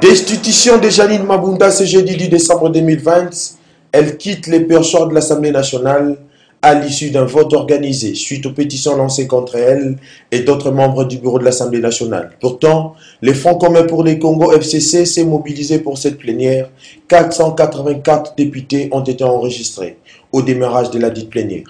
Destitution de Janine Mabunda ce jeudi 10 décembre 2020. Elle quitte les perchoirs de l'Assemblée nationale à l'issue d'un vote organisé suite aux pétitions lancées contre elle et d'autres membres du bureau de l'Assemblée nationale. Pourtant, les Front commun pour les Congo FCC s'est mobilisé pour cette plénière. 484 députés ont été enregistrés au démarrage de la dite plénière.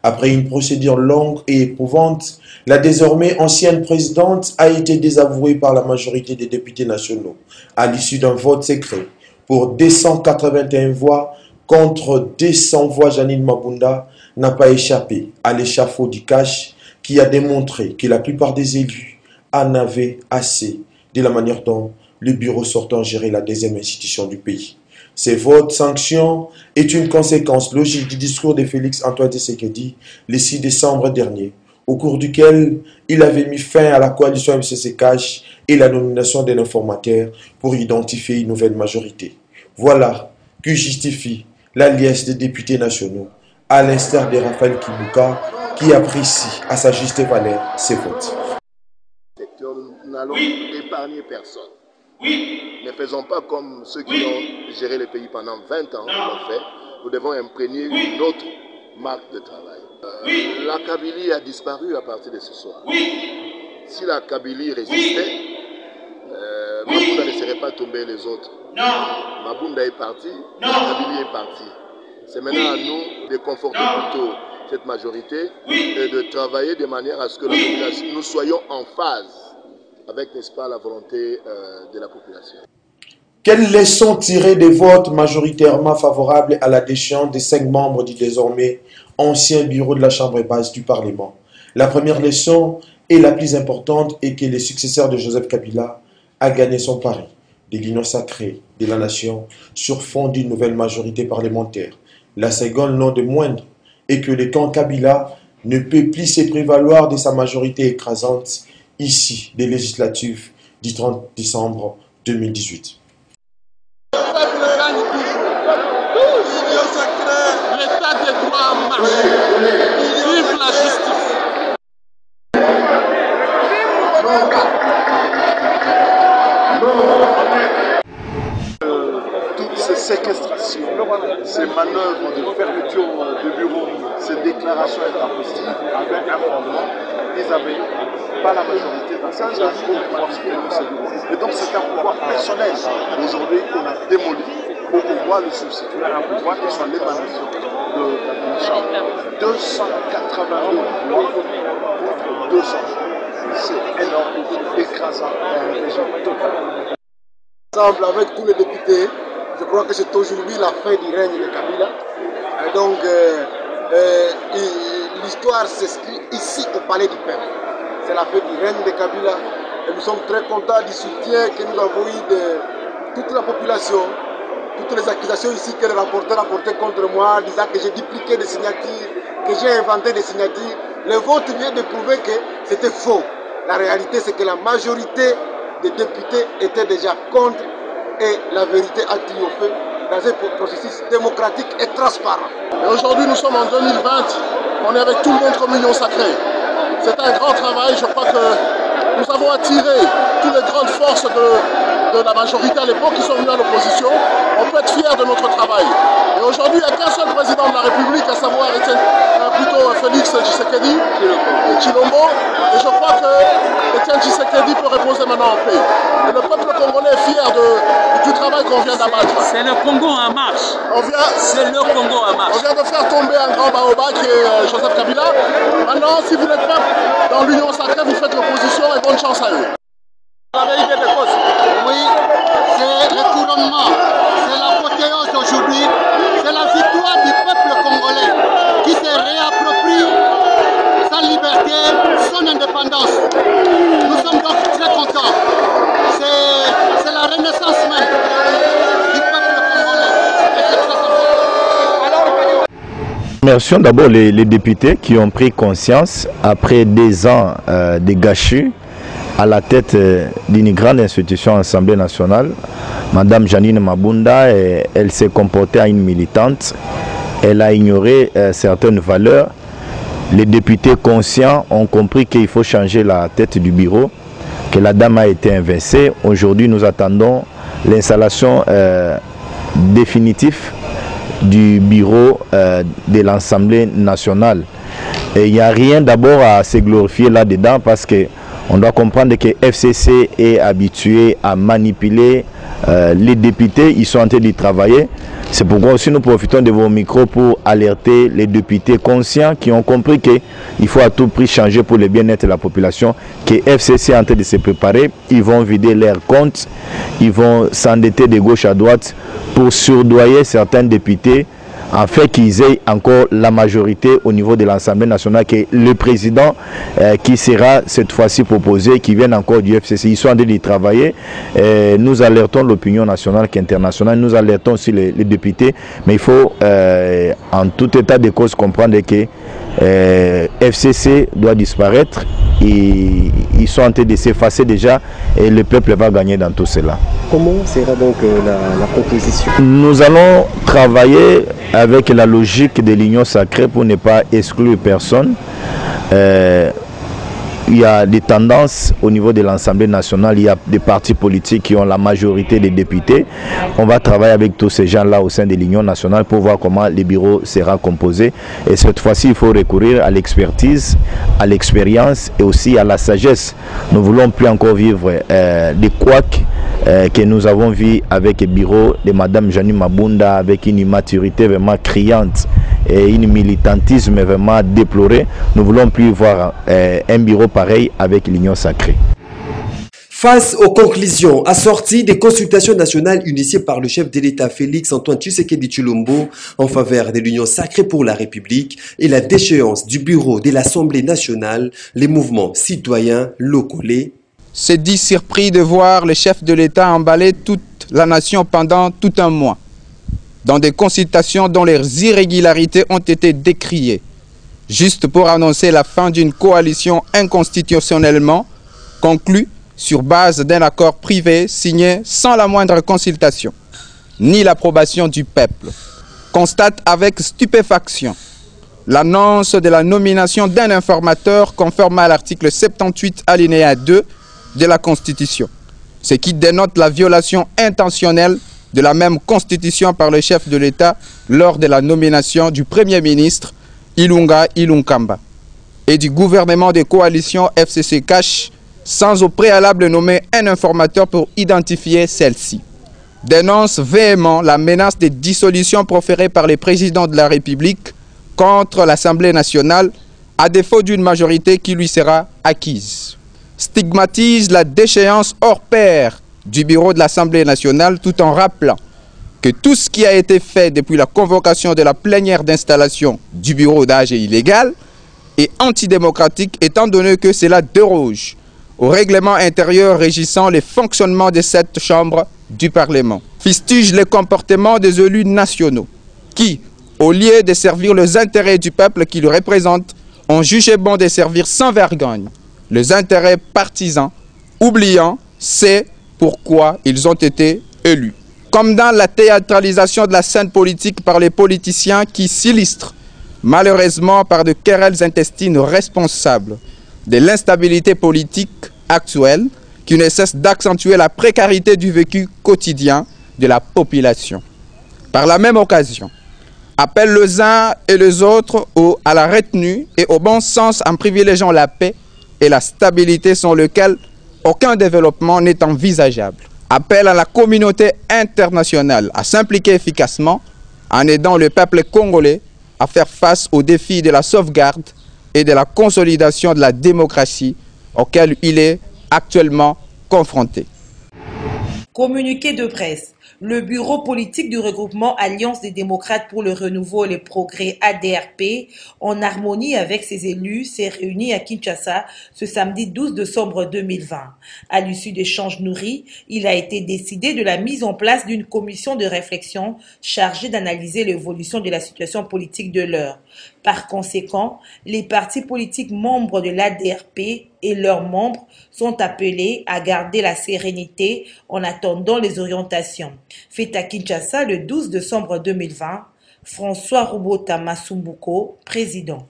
Après une procédure longue et éprouvante, la désormais ancienne présidente a été désavouée par la majorité des députés nationaux à l'issue d'un vote secret pour 281 voix contre 200 voix. Janine Mabunda n'a pas échappé à l'échafaud du cash qui a démontré que la plupart des élus en avaient assez de la manière dont le bureau sortant gérait la deuxième institution du pays. Ces votes sanctions est une conséquence logique du discours de Félix-Antoine Tshisekedi le 6 décembre dernier, au cours duquel il avait mis fin à la coalition MCC-Cash et la nomination d'un informateur pour identifier une nouvelle majorité. Voilà que justifie l'alliance des députés nationaux, à l'instar de Raphaël Kibuka, qui apprécie à sa juste valeur ces votes. Nous n'allons épargner personne. Ne faisons pas comme ceux qui ont géré le pays pendant 20 ans, l'ont fait. Nous devons imprégner une autre marque de travail. La Kabylie a disparu à partir de ce soir. Si la Kabylie résistait, Mabunda ne serait pas tombé les autres. Mabunda est parti, la Kabylie est partie. C'est maintenant à nous de conforter plutôt cette majorité et de travailler de manière à ce que nous soyons en phase avec, n'est-ce pas, la volonté de la population. Quelles leçons tirées des votes majoritairement favorables à la déchéance des 5 membres du désormais ancien bureau de la Chambre basse du Parlement? La première leçon et la plus importante est que le successeur de Joseph Kabila a gagné son pari de l'union sacrée de la nation sur fond d'une nouvelle majorité parlementaire. La seconde, non de moindre, est que le camp Kabila ne peut plus se prévaloir de sa majorité écrasante ici des législatives du 30 décembre 2018. L'état de droit marche. Vive la justice. Toutes ces séquestrations, ces manœuvres de fermeture de bureaux, ces déclarations intempestives avaient un fondement. Ils n'avaient pas la majorité dans cette salle pour pouvoir soutenir ce bureau. Et donc c'est un pouvoir personnel. Aujourd'hui, on a démoli pour pouvoir le substituer à un pouvoir qui soit l'émanation de la Chambre. 282 voix contre 200. C'est énorme, écrasant et un régime total. Ensemble avec tous les députés, je crois que c'est aujourd'hui la fin du règne de Kabila. Et donc, l'histoire s'inscrit ici au Palais du Peuple. C'est la fin du règne de Kabila. Et nous sommes très contents du soutien que nous avons eu de toute la population. Toutes les accusations ici que les rapporteurs apportaient contre moi, disant que j'ai dupliqué des signatures, que j'ai inventé des signatures. Le vote vient de prouver que c'était faux. La réalité, c'est que la majorité des députés étaient déjà contre et la vérité a triomphé dans un processus démocratique et transparent. Et aujourd'hui, nous sommes en 2020, on est avec tout le monde comme union sacrée. C'est un grand travail, je crois que nous avons attiré toutes les grandes forces de la majorité à l'époque qui sont venues à l'opposition. On peut être fiers de notre travail. Et aujourd'hui, il n'y a qu'un seul président de la République, à savoir plutôt Félix Tshisekedi et Chilombo. Et je crois que Etienne Tshisekedi peut reposer maintenant en paix. Et le peuple congolais est fier du travail qu'on vient d'abattre. C'est le Congo en marche. C'est le Congo en marche. On vient de faire tomber un grand baobab qui est Joseph Kabila. Maintenant, si vous n'êtes pas dans l'union sacrée, vous faites l'opposition et bonne chance à eux. Oui, c'est le couronnement, c'est l'apothéose aujourd'hui, c'est la victoire du peuple congolais qui se réapproprie sa liberté, son indépendance. Nous sommes donc très contents. C'est la renaissance même du peuple congolais. Et c'est très important. Remercions d'abord les députés qui ont pris conscience après 2 ans de gâchis à la tête d'une grande institution, Assemblée nationale, Madame Janine Mabunda, elle s'est comportée à une militante. Elle a ignoré certaines valeurs. Les députés conscients ont compris qu'il faut changer la tête du bureau que la dame a été invincée. Aujourd'hui, nous attendons l'installation définitive du bureau de l'Assemblée nationale. Et il n'y a rien d'abord à se glorifier là-dedans parce que on doit comprendre que FCC est habitué à manipuler les députés. Ils sont en train d'y travailler. C'est pourquoi aussi nous profitons de vos micros pour alerter les députés conscients qui ont compris qu'il faut à tout prix changer pour le bien-être de la population, que FCC est en train de se préparer. Ils vont vider leurs comptes, ils vont s'endetter de gauche à droite pour surdoyer certains députés en fait qu'ils aient encore la majorité au niveau de l'Assemblée nationale, que le président qui sera cette fois-ci proposé, qui vienne encore du FCC, ils sont en train d'y travailler. Nous alertons l'opinion nationale qu'internationale, nous alertons aussi les députés, mais il faut en tout état de cause comprendre que FCC doit disparaître. Ils sont en train de s'effacer déjà et le peuple va gagner dans tout cela. Comment sera donc la composition? Nous allons travailler avec la logique de l'union sacrée pour ne pas exclure personne. Il y a des tendances au niveau de l'Assemblée nationale, il y a des partis politiques qui ont la majorité des députés. On va travailler avec tous ces gens-là au sein de l'Union nationale pour voir comment le bureau sera composé. Et cette fois-ci, il faut recourir à l'expertise, à l'expérience et aussi à la sagesse. Nous ne voulons plus encore vivre des couacs que nous avons vu avec le bureau de Mme Janine Mabunda, avec une immaturité vraiment criante et un militantisme vraiment déploré. Nous ne voulons plus voir un bureau pareil avec l'Union sacrée. Face aux conclusions assorties des consultations nationales initiées par le chef de l'État Félix-Antoine Tshisekedi Tshilombo en faveur de l'Union sacrée pour la République et la déchéance du bureau de l'Assemblée nationale, les mouvements citoyens locaux s'est dit surpris de voir le chef de l'État emballer toute la nation pendant tout un mois dans des consultations dont les irrégularités ont été décriées, juste pour annoncer la fin d'une coalition inconstitutionnellement conclue sur base d'un accord privé signé sans la moindre consultation, ni l'approbation du peuple. Constate avec stupéfaction l'annonce de la nomination d'un informateur conforme à l'article 78 alinéa 2 de la Constitution, ce qui dénote la violation intentionnelle de la même Constitution par le chef de l'État lors de la nomination du Premier ministre Ilunga Ilunkamba et du gouvernement de coalition FCC Cash sans au préalable nommer un informateur pour identifier celle-ci. Dénonce véhément la menace de dissolution proférée par les présidents de la République contre l'Assemblée nationale à défaut d'une majorité qui lui sera acquise. Stigmatise la déchéance hors pair du bureau de l'Assemblée nationale tout en rappelant que tout ce qui a été fait depuis la convocation de la plénière d'installation du bureau d'âge est illégal et antidémocratique étant donné que cela déroge au règlement intérieur régissant les fonctionnements de cette chambre du Parlement. Fustige le comportement des élus nationaux qui, au lieu de servir les intérêts du peuple qui le représente, ont jugé bon de servir sans vergogne les intérêts partisans, oubliant c'est pourquoi ils ont été élus. Comme dans la théâtralisation de la scène politique par les politiciens qui s'illustrent, malheureusement par de querelles intestines responsables de l'instabilité politique actuelle qui ne cesse d'accentuer la précarité du vécu quotidien de la population. Par la même occasion, appelle les uns et les autres à la retenue et au bon sens en privilégiant la paix et la stabilité sans lequel aucun développement n'est envisageable. Appelle à la communauté internationale à s'impliquer efficacement en aidant le peuple congolais à faire face aux défis de la sauvegarde et de la consolidation de la démocratie auquel il est actuellement confronté. Communiqué de presse. Le bureau politique du regroupement Alliance des démocrates pour le renouveau et le progrès ADRP, en harmonie avec ses élus, s'est réuni à Kinshasa ce samedi 12 décembre 2020. À l'issue d'échanges nourris, il a été décidé de la mise en place d'une commission de réflexion chargée d'analyser l'évolution de la situation politique de l'heure. Par conséquent, les partis politiques membres de l'ADRP et leurs membres sont appelés à garder la sérénité en attendant les orientations. Fait à Kinshasa le 12 décembre 2020, François Robota Masumbuko, président.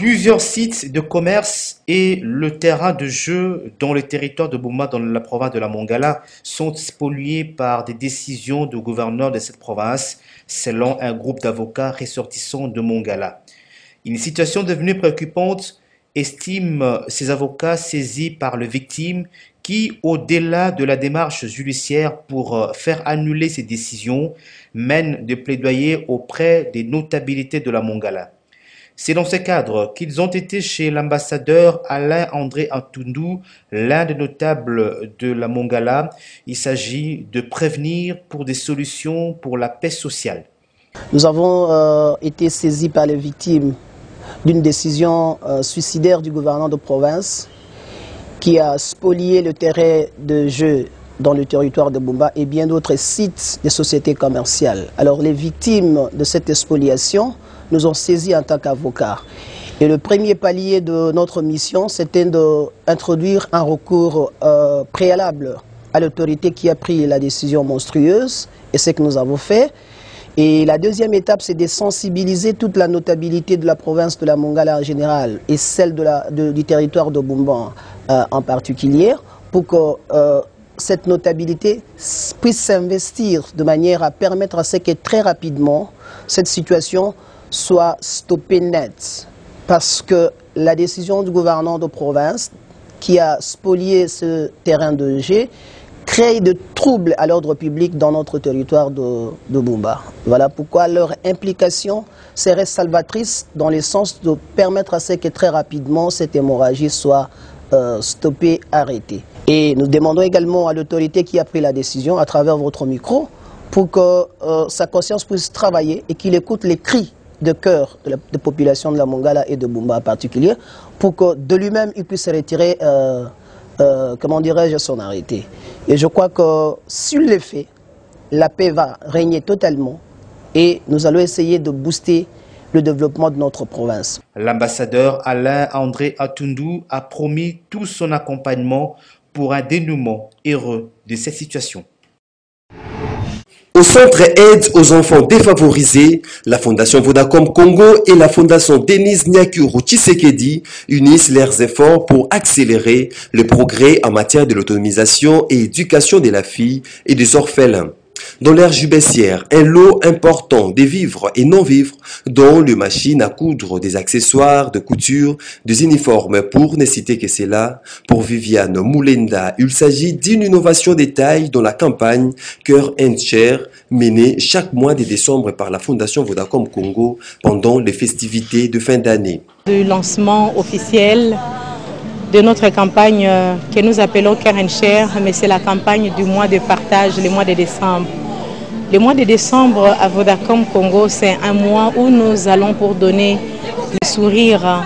Plusieurs sites de commerce et le terrain de jeu dans le territoire de Bumba, dans la province de la Mongala, sont spoliés par des décisions du gouverneur de cette province, selon un groupe d'avocats ressortissants de Mongala. Une situation devenue préoccupante, estiment ces avocats saisis par les victimes qui, au-delà de la démarche judiciaire pour faire annuler ces décisions, mènent des plaidoyers auprès des notabilités de la Mongala. C'est dans ce cadre qu'ils ont été chez l'ambassadeur Alain-André Atundou, l'un des notables de la Mongala. Il s'agit de prévenir pour des solutions pour la paix sociale. Nous avons été saisis par les victimes d'une décision suicidaire du gouvernement de province qui a spolié le terrain de jeu dans le territoire de Bumba et bien d'autres sites des sociétés commerciales. Alors les victimes de cette spoliation nous ont saisis en tant qu'avocats. Et le premier palier de notre mission, c'était d'introduire un recours préalable à l'autorité qui a pris la décision monstrueuse, et c'est ce que nous avons fait. Et la deuxième étape, c'est de sensibiliser toute la notabilité de la province de la Mongala en général et celle du territoire de Bumba en particulier, pour que cette notabilité puisse s'investir de manière à permettre à ce que très rapidement cette situation soit stoppée net. Parce que la décision du gouvernement de province qui a spolié ce terrain de jeu crée de troubles à l'ordre public dans notre territoire de Bumba. Voilà pourquoi leur implication serait salvatrice dans le sens de permettre à ce que très rapidement cette hémorragie soit stoppée, arrêtée. Et nous demandons également à l'autorité qui a pris la décision, à travers votre micro, pour que sa conscience puisse travailler et qu'il écoute les cris de cœur de la population de la Mongala et de Bumba en particulier, pour que de lui-même il puisse retirer comment dirais-je, son arrêté. Et je crois que sur les faits, la paix va régner totalement et nous allons essayer de booster le développement de notre province. L'ambassadeur Alain-André Atundou a promis tout son accompagnement pour un dénouement heureux de cette situation. Au centre aide aux enfants défavorisés, la Fondation Vodacom Congo et la Fondation Denis Nyakuru Tshisekedi unissent leurs efforts pour accélérer le progrès en matière de l'autonomisation et éducation de la fille et des orphelins. Dans l'ère jubessière, un lot important de vivres et non-vivres, dont les machines à coudre, des accessoires de couture, des uniformes, pour ne citer que cela. Pour Viviane Moulenda, il s'agit d'une innovation des tailles dans la campagne Cœur and Chair, menée chaque mois de décembre par la Fondation Vodacom Congo pendant les festivités de fin d'année. Le lancement officiel de notre campagne que nous appelons Cœur and Chair, mais c'est la campagne du mois de partage, le mois de décembre. Le mois de décembre à Vodacom Congo, c'est un mois où nous allons pour donner le sourire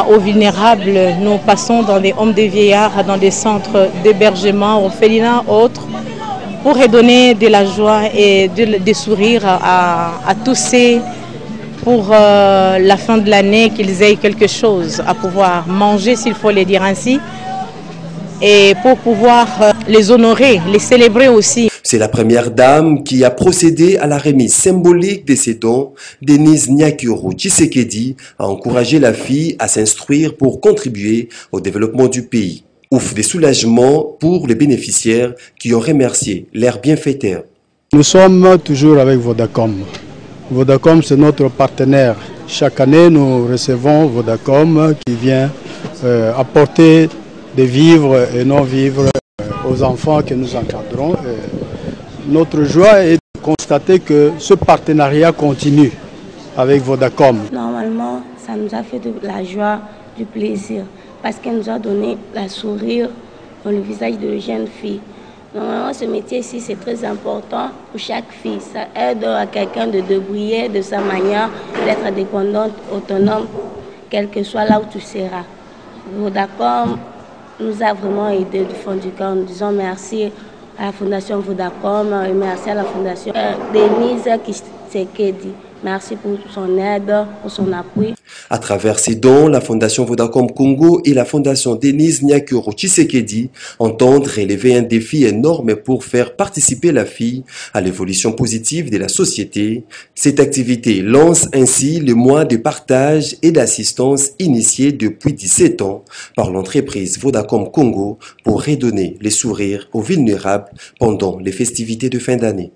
aux vulnérables. Nous passons dans des homes de vieillards, dans des centres d'hébergement, orphelinats, autres, pour redonner de la joie et des sourires à tous ces, pour la fin de l'année, qu'ils aient quelque chose à pouvoir manger, s'il faut le dire ainsi, et pour pouvoir les honorer, les célébrer aussi. C'est la première dame qui a procédé à la remise symbolique de ses dons. Denise Nyakuru Tshisekedi a encouragé la fille à s'instruire pour contribuer au développement du pays. Ouf des soulagements pour les bénéficiaires qui ont remercié leurs bienfaiteurs. Nous sommes toujours avec Vodacom. Vodacom, c'est notre partenaire. Chaque année, nous recevons Vodacom qui vient apporter des vivres et non-vivres aux enfants que nous encadrons. Notre joie est de constater que ce partenariat continue avec Vodacom. Normalement, ça nous a fait de la joie, du plaisir, parce qu'elle nous a donné la sourire dans le visage de la jeune fille. Normalement, ce métier-ci, c'est très important pour chaque fille. Ça aide à quelqu'un de débrouiller de sa manière, d'être indépendante, autonome, quel que soit là où tu seras. Vodacom nous a vraiment aidé du fond du cœur. Nous disons merci à la Fondation Vodacom et merci à la Fondation Denise Tshisekedi Merci pour son aide, pour son appui. À travers ces dons, la Fondation Vodacom Congo et la Fondation Denise Nyakuro Tshisekedi entendent relever un défi énorme pour faire participer la fille à l'évolution positive de la société. Cette activité lance ainsi le mois de partage et d'assistance initié depuis 17 ans par l'entreprise Vodacom Congo pour redonner les sourires aux vulnérables pendant les festivités de fin d'année.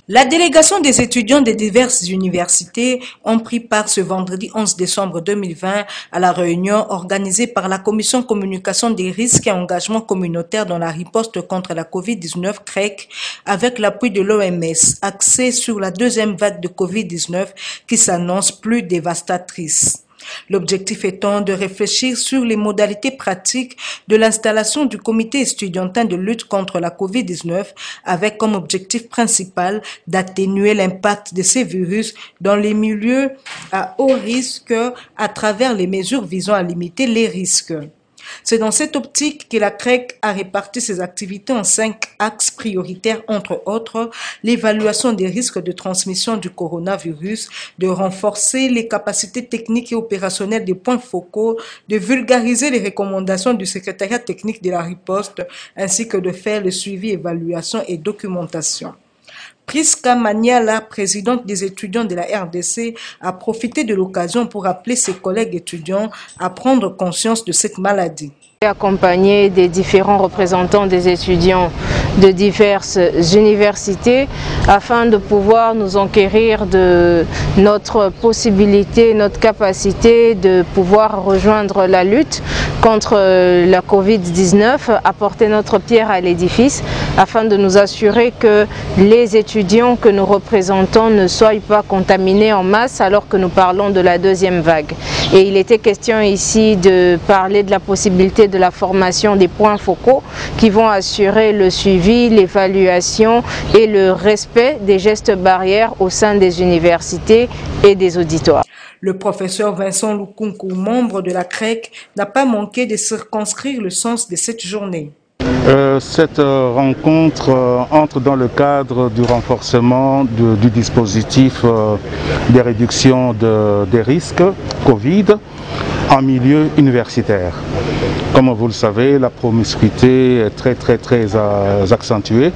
La délégation des étudiants des diverses universités ont pris part ce vendredi 11 décembre 2020 à la réunion organisée par la Commission Communication des risques et engagement communautaire dans la riposte contre la COVID-19 CREC avec l'appui de l'OMS, axée sur la deuxième vague de COVID-19 qui s'annonce plus dévastatrice. L'objectif étant de réfléchir sur les modalités pratiques de l'installation du comité estudiantin de lutte contre la COVID-19 avec comme objectif principal d'atténuer l'impact de ces virus dans les milieux à haut risque à travers les mesures visant à limiter les risques. C'est dans cette optique que la CREC a réparti ses activités en 5 axes prioritaires, entre autres, l'évaluation des risques de transmission du coronavirus, de renforcer les capacités techniques et opérationnelles des points focaux, de vulgariser les recommandations du secrétariat technique de la riposte, ainsi que de faire le suivi, évaluation et documentation. Priska Maniala, présidente des étudiants de la RDC, a profité de l'occasion pour appeler ses collègues étudiants à prendre conscience de cette maladie. Accompagné des différents représentants des étudiants de diverses universités afin de pouvoir nous enquérir de notre possibilité, notre capacité de pouvoir rejoindre la lutte contre la COVID-19, apporter notre pierre à l'édifice afin de nous assurer que les étudiants que nous représentons ne soient pas contaminés en masse alors que nous parlons de la deuxième vague. Et il était question ici de parler de la possibilité de la formation des points focaux qui vont assurer le suivi, l'évaluation et le respect des gestes barrières au sein des universités et des auditoires. Le professeur Vincent Lukunku, membre de la CREC, n'a pas manqué de circonscrire le sens de cette journée. Cette rencontre entre dans le cadre du renforcement du dispositif de réduction des risques Covid en milieu universitaire. Comme vous le savez, la promiscuité est très accentuée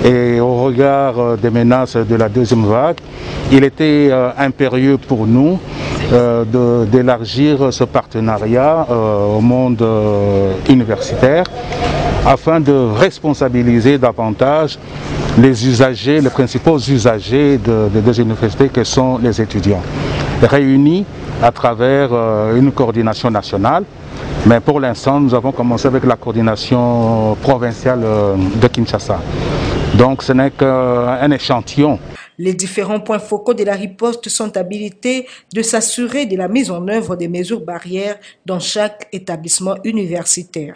et au regard des menaces de la deuxième vague, il était impérieux pour nous d'élargir ce partenariat au monde universitaire afin de responsabiliser davantage les usagers, les principaux usagers des deux universités que sont les étudiants, réunis à travers une coordination nationale. Mais pour l'instant, nous avons commencé avec la coordination provinciale de Kinshasa. Donc ce n'est qu'un échantillon. Les différents points focaux de la riposte sont habilités de s'assurer de la mise en œuvre des mesures barrières dans chaque établissement universitaire.